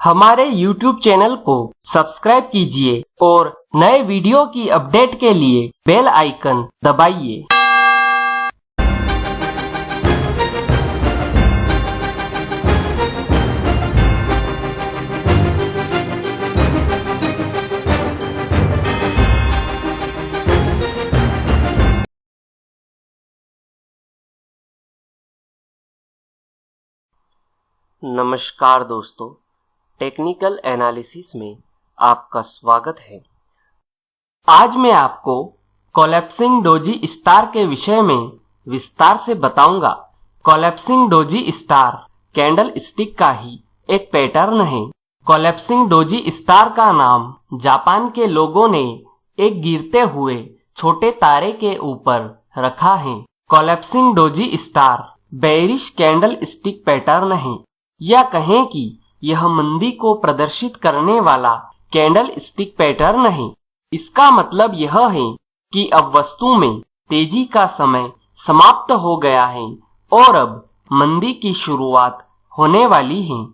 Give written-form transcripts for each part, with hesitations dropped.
हमारे YouTube channel को subscribe कीजिए और नए वीडियो की अपडेट के लिए बेल आइकन दबाइए। नमस्कार दोस्तों, टेक्निकल एनालिसिस में आपका स्वागत है। आज मैं आपको कोलैप्सिंग डोजी स्टार के विषय में विस्तार से बताऊंगा। Collapsing doji star candle stick का ही एक पैटर्न है। कोलैप्सिंग डोजी स्टार का नाम जापान के लोगों ने एक गिरते हुए छोटे तारे के ऊपर रखा है। Collapsing doji star bearish candle stick pattern है, या कहें कि यह मंदी को प्रदर्शित करने वाला कैंडल स्टिक पैटर्न है। इसका मतलब यह है कि अब वस्तु में तेजी का समय समाप्त हो गया है और अब मंदी की शुरुआत होने वाली है।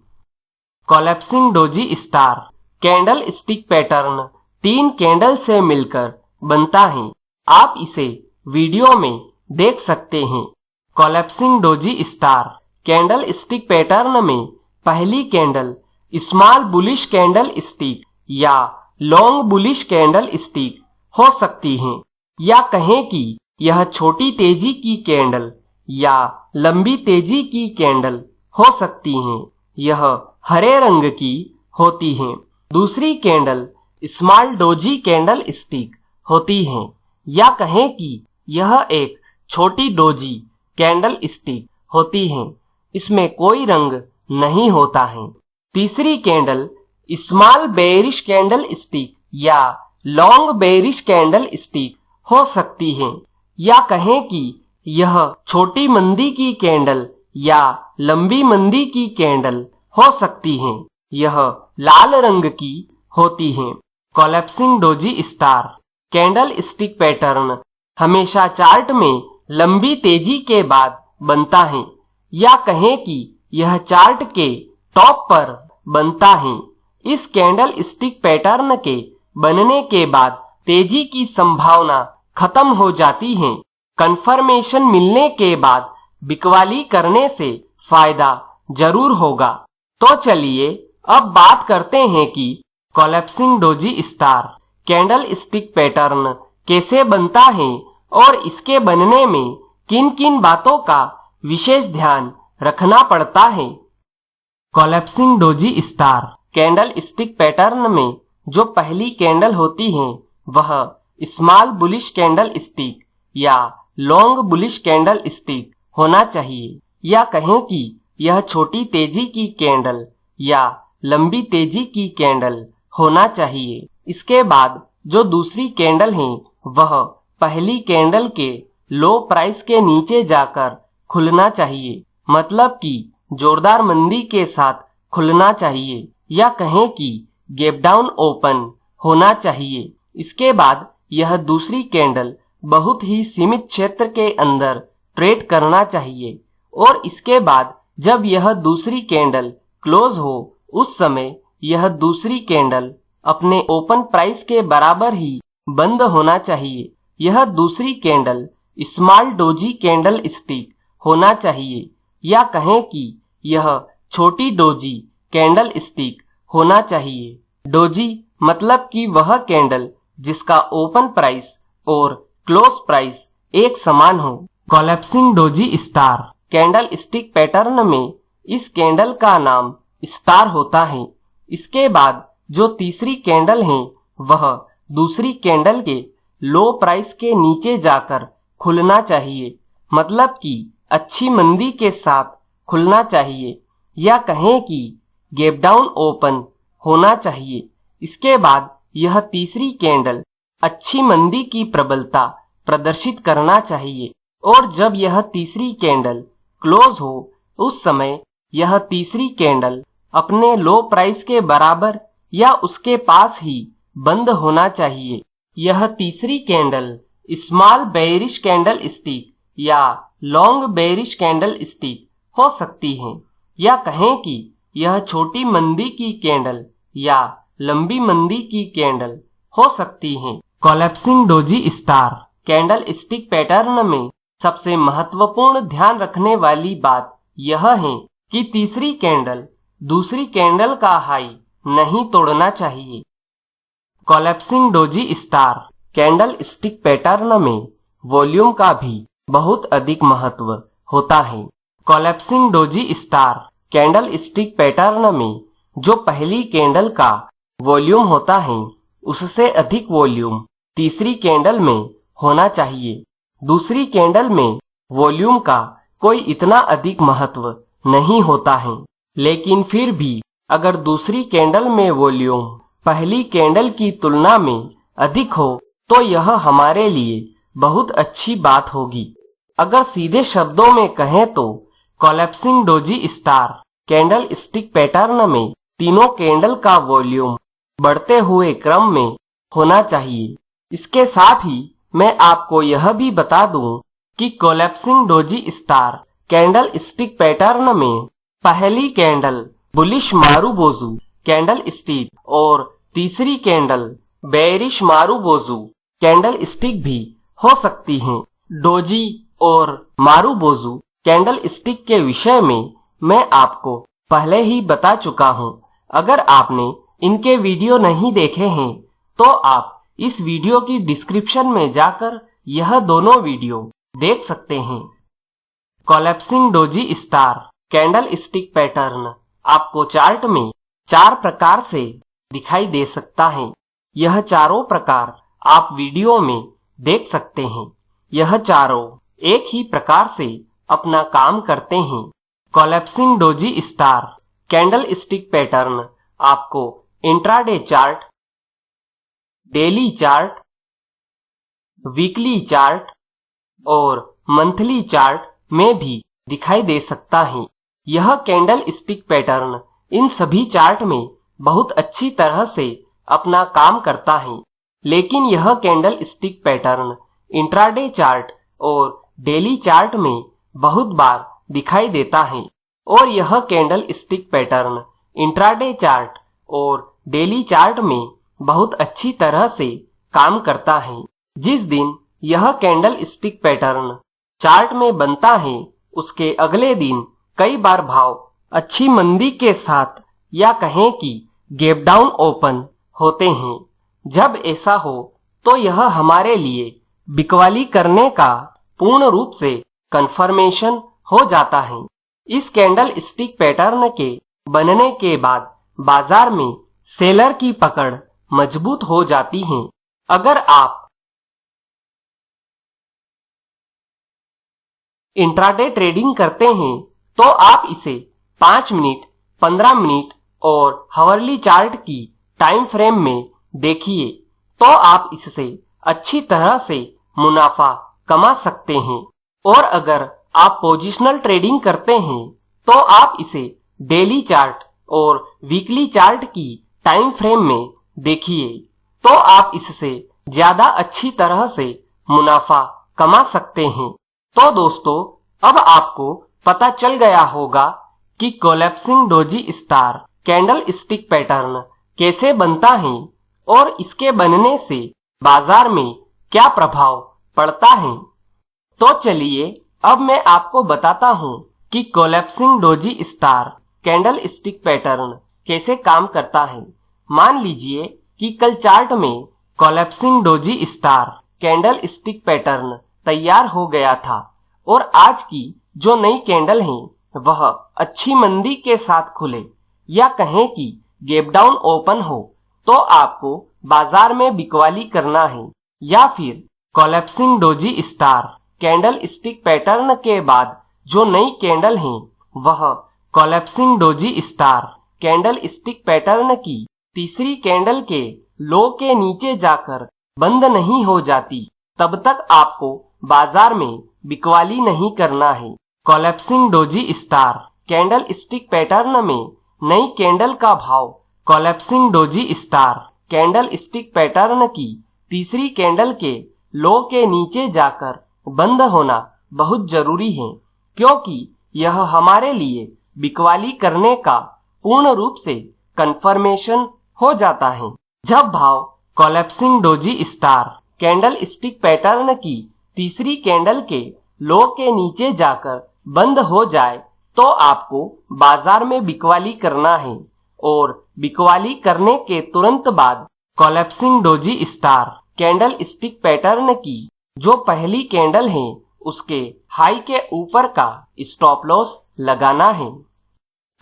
Collapsing doji star candle stick pattern 3 candle से मिलकर बनता है। आप इसे वीडियो में देख सकते हैं। Collapsing doji star candle stick pattern में पहली candle small bullish candle stick या लॉन्ग बुलिश कैंडल स्टिक हो सकती है, या कहें कि यह छोटी तेजी की कैंडल या लंबी तेजी की कैंडल हो सकती है। यह हरे रंग की होती है। दूसरी candle small doji candle stick होती है, या कहें कि यह एक छोटी डोजी कैंडल स्टिक होती है। इसमें कोई रंग नहीं होता है। तीसरी candle small bearish candle stick या लॉन्ग बेयरिश कैंडल स्टिक हो सकती है, या कहें कि यह छोटी मंदी की कैंडल या लंबी मंदी की कैंडल हो सकती है। यह लाल रंग की होती है। Collapsing doji star candle stick pattern हमेशा चार्ट में लंबी तेजी के बाद बनता है, या कहें कि यह चार्ट के टॉप पर बनता है। इस कैंडल स्टिक पैटर्न के बनने के बाद तेजी की संभावना खत्म हो जाती है। कंफर्मेशन मिलने के बाद बिकवाली करने से फायदा जरूर होगा। तो चलिए अब बात करते हैं कि collapsing doji star candle stick pattern कैसे बनता है और इसके बनने में किन किन बातों का विशेष ध्यान रखना पड़ता है। Collapsing doji star candle stick pattern में जो पहली कैंडल होती है वह स्मॉल बुलिश कैंडल स्टिक या लॉन्ग बुलिश कैंडल स्टिक होना चाहिए, या कहें कि यह छोटी तेजी की कैंडल या लंबी तेजी की कैंडल होना चाहिए। इसके बाद जो दूसरी कैंडल है वह पहली कैंडल के लो प्राइस के नीचे जाकर खुलना चाहिए, मतलब कि जोरदार मंदी के साथ खुलना चाहिए, या कहें कि गैप डाउन ओपन होना चाहिए। इसके बाद यह दूसरी कैंडल बहुत ही सीमित क्षेत्र के अंदर ट्रेड करना चाहिए, और इसके बाद जब यह दूसरी कैंडल क्लोज हो उस समय यह दूसरी कैंडल अपने ओपन प्राइस के बराबर ही बंद होना चाहिए। यह दूसरी candle small doji candle stick होना चाहिए, या कहें कि यह छोटी डोजी कैंडल स्टिक होना चाहिए। डोजी मतलब कि वह कैंडल जिसका ओपन प्राइस और क्लोज प्राइस एक समान हो। Collapsing doji star candle stick pattern में इस कैंडल का नाम स्टार होता है। इसके बाद जो तीसरी कैंडल है वह दूसरी कैंडल के लो प्राइस के नीचे जाकर खुलना चाहिए, मतलब कि अच्छी मंदी के साथ खुलना चाहिए, या कहें कि गैप डाउन ओपन होना चाहिए। इसके बाद यह तीसरी कैंडल अच्छी मंदी की प्रबलता प्रदर्शित करना चाहिए, और जब यह तीसरी कैंडल क्लोज हो उस समय यह तीसरी कैंडल अपने लो प्राइस के बराबर या उसके पास ही बंद होना चाहिए। यह तीसरी candle small bearish candle stick या लॉन्ग बेयरिश कैंडल स्टिक हो सकती है, या कहें कि यह छोटी मंदी की कैंडल या लंबी मंदी की कैंडल हो सकती हैं। Collapsing doji star candle stick pattern में सबसे महत्वपूर्ण ध्यान रखने वाली बात यह है कि तीसरी कैंडल दूसरी कैंडल का हाई नहीं तोड़ना चाहिए। Collapsing doji star candle stick pattern में वॉल्यूम का भी बहुत अधिक महत्व होता है। Collapsing doji star candle stick pattern में जो पहली कैंडल का वॉल्यूम होता है उससे अधिक वॉल्यूम तीसरी कैंडल में होना चाहिए। दूसरी कैंडल में वॉल्यूम का कोई इतना अधिक महत्व नहीं होता है, लेकिन फिर भी अगर दूसरी कैंडल में वॉल्यूम पहली कैंडल की तुलना में अधिक हो तो यह हमारे लिए बहुत अच्छी बात होगी। अगर सीधे शब्दों में कहें तो collapsing doji star candle stick pattern में तीनों कैंडल का वॉल्यूम बढ़ते हुए क्रम में होना चाहिए। इसके साथ ही मैं आपको यह भी बता दूं कि collapsing doji star candle stick pattern में पहली candle bullish marubozu candle stick और तीसरी candle bearish marubozu candle stick भी हो सकती हैं। डोजी और मारुबोजू कैंडल स्टिक के विषय में मैं आपको पहले ही बता चुका हूं। अगर आपने इनके वीडियो नहीं देखे हैं तो आप इस वीडियो की डिस्क्रिप्शन में जाकर यह दोनों वीडियो देख सकते हैं। Collapsing doji star candle stick pattern आपको चार्ट में 4 प्रकार से दिखाई दे सकता है। यह चारों प्रकार आप वीडियो में देख सकते हैं। यह चारों एक ही प्रकार से अपना काम करते हैं। Collapsing doji star candle stick pattern आपको intraday chart, daily chart, weekly chart और मंथली चार्ट में भी दिखाई दे सकता है। यह कैंडल स्टिक पैटर्न इन सभी चार्ट में बहुत अच्छी तरह से अपना काम करता है, लेकिन यह candle stick pattern intraday chart और डेली चार्ट में बहुत बार दिखाई देता है और यह candle stick pattern intraday chart और डेली चार्ट में बहुत अच्छी तरह से काम करता है। जिस दिन यह कैंडल स्टिक पैटर्न चार्ट में बनता है उसके अगले दिन कई बार भाव अच्छी मंदी के साथ या कहें कि गैप डाउन ओपन होते हैं। जब ऐसा हो तो यह हमारे लिए बिकवाली करने का पूर्ण रूप से कंफर्मेशन हो जाता है। इस कैंडल स्टिक पैटर्न के बनने के बाद बाजार में सेलर की पकड़ मजबूत हो जाती है। अगर आप इंट्राडे ट्रेडिंग करते हैं तो आप इसे 5 मिनट, 15 मिनट और हावरली चार्ट की टाइम फ्रेम में देखिए तो आप इससे अच्छी तरह से मुनाफा कमा सकते हैं। और अगर आप पोजिशनल ट्रेडिंग करते हैं तो आप इसे डेली चार्ट और वीकली चार्ट की टाइम फ्रेम में देखिए तो आप इससे ज्यादा अच्छी तरह से मुनाफा कमा सकते हैं। तो दोस्तों, अब आपको पता चल गया होगा कि collapsing doji star candle stick pattern कैसे बनता है और इसके बनने से बाजार में क्या प्रभाव पड़ता है। तो चलिए अब मैं आपको बताता हूँ कि collapsing doji star candle stick pattern कैसे काम करता है। मान लीजिए कि कल चार्ट में collapsing doji star candle stick pattern तैयार हो गया था और आज की जो नई कैंडल है वह अच्छी मंदी के साथ खुले या कहें कि गैप डाउन ओपन हो तो आपको बाजार में बिकवाली करना है, या फिर collapsing doji star candle stick pattern के बाद जो नई कैंडल है वह collapsing doji star candle stick pattern की तीसरी कैंडल के लो के नीचे जाकर बंद नहीं हो जाती, तब तक आपको बाजार में बिकवाली नहीं करना है। Collapsing doji star candle stick pattern में नई कैंडल का भाव collapsing doji star candle stick pattern की तीसरी कैंडल के लो के नीचे जाकर बंद होना बहुत जरूरी है, क्योंकि यह हमारे लिए बिकवाली करने का पूर्ण रूप से कंफर्मेशन हो जाता है। जब भाव collapsing doji star candle stick pattern की तीसरी कैंडल के लो के नीचे जाकर बंद हो जाए तो आपको बाजार में बिकवाली करना है और बिकवाली करने के तुरंत बाद collapsing doji star candle stick pattern की जो पहली कैंडल है उसके हाई के ऊपर का स्टॉप लॉस लगाना है।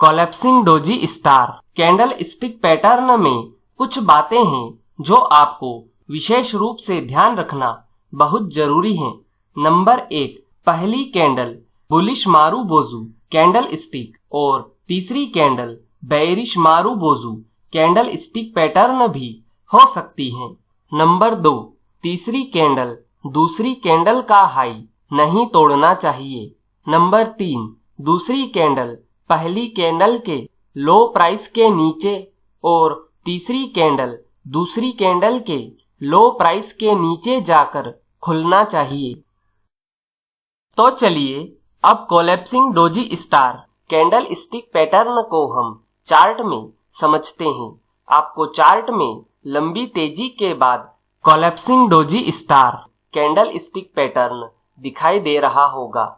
Collapsing doji star candle stick pattern में कुछ बातें हैं जो आपको विशेष रूप से ध्यान रखना बहुत जरूरी है। नंबर 1, पहली candle bullish marubozu candle stick और तीसरी candle bearish marubozu candle stick pattern भी हो सकती है। नंबर 2, तीसरी कैंडल दूसरी कैंडल का हाई नहीं तोड़ना चाहिए। नंबर 3, दूसरी कैंडल पहली कैंडल के लो प्राइस के नीचे और तीसरी कैंडल दूसरी कैंडल के लो प्राइस के नीचे जाकर खुलना चाहिए। तो चलिए अब collapsing doji star candle stick pattern को हम चार्ट में समझते हैं। आपको चार्ट में लंबी तेजी के बाद collapsing doji star candle stick pattern दिखाई दे रहा होगा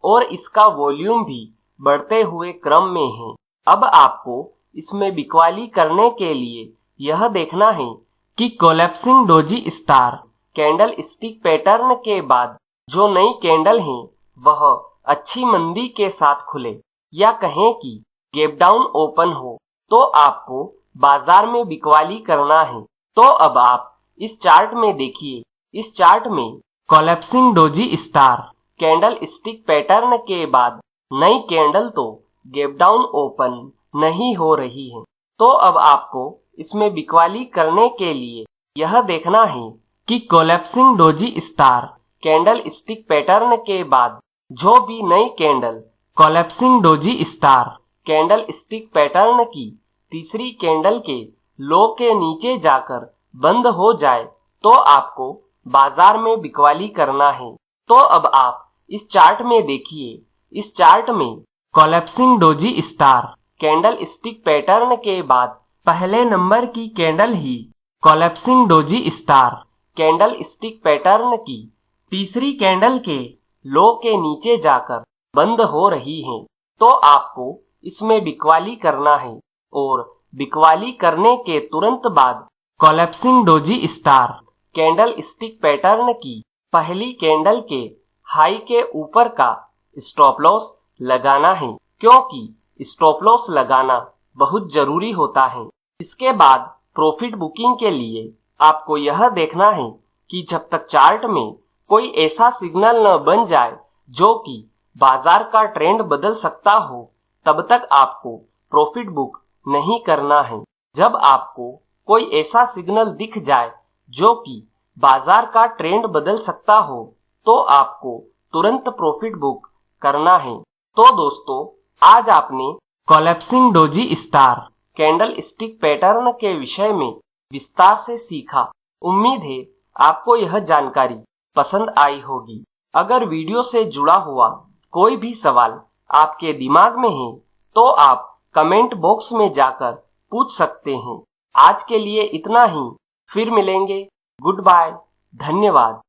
और इसका वॉल्यूम भी बढ़ते हुए क्रम में है। अब आपको इसमें बिकवाली करने के लिए यह देखना है कि collapsing doji star candle stick pattern के बाद जो नई कैंडल है वह अच्छी मंदी के साथ खुले या कहें कि गैप डाउन ओपन हो तो आपको बाजार में बिकवाली करना है। तो अब आप इस चार्ट में देखिए, इस चार्ट में collapsing doji star candle stick pattern के बाद नई कैंडल तो गैप डाउन ओपन नहीं हो रही है। तो अब आपको इसमें बिकवाली करने के लिए यह देखना है कि collapsing doji star candle stick pattern के बाद जो भी नई candle collapsing doji star candle stick pattern की तीसरी कैंडल के लो के नीचे जाकर बंद हो जाए तो आपको बाजार में बिकवाली करना है। तो अब आप इस चार्ट में देखिए, इस चार्ट में collapsing doji star candle stick pattern के बाद पहले नंबर की कैंडल ही collapsing doji star candle stick pattern की तीसरी कैंडल के लो के नीचे जाकर बंद हो रही है। तो आपको इसमें बिकवाली करना है और बिकवाली करने के तुरंत बाद collapsing doji star candle stick pattern की पहली कैंडल के हाई के ऊपर का स्टॉप लॉस लगाना है, क्योंकि स्टॉप लॉस लगाना बहुत जरूरी होता है। इसके बाद प्रॉफिट बुकिंग के लिए आपको यह देखना है कि जब तक चार्ट में कोई ऐसा सिग्नल न बन जाए जो कि बाजार का ट्रेंड बदल सकता हो, तब तक आपको प्रॉफिट बुक नहीं करना है। जब आपको कोई ऐसा सिग्नल दिख जाए जो कि बाजार का ट्रेंड बदल सकता हो तो आपको तुरंत प्रॉफिट बुक करना है। तो दोस्तों, आज आपने collapsing doji star candle stick pattern के विषय में विस्तार से सीखा। उम्मीद है आपको यह जानकारी पसंद आई होगी। अगर वीडियो से जुड़ा हुआ कोई भी सवाल आपके दिमाग में है तो आप कमेंट बॉक्स में जाकर पूछ सकते हैं। आज के लिए इतना ही, फिर मिलेंगे। गुड बाय, धन्यवाद।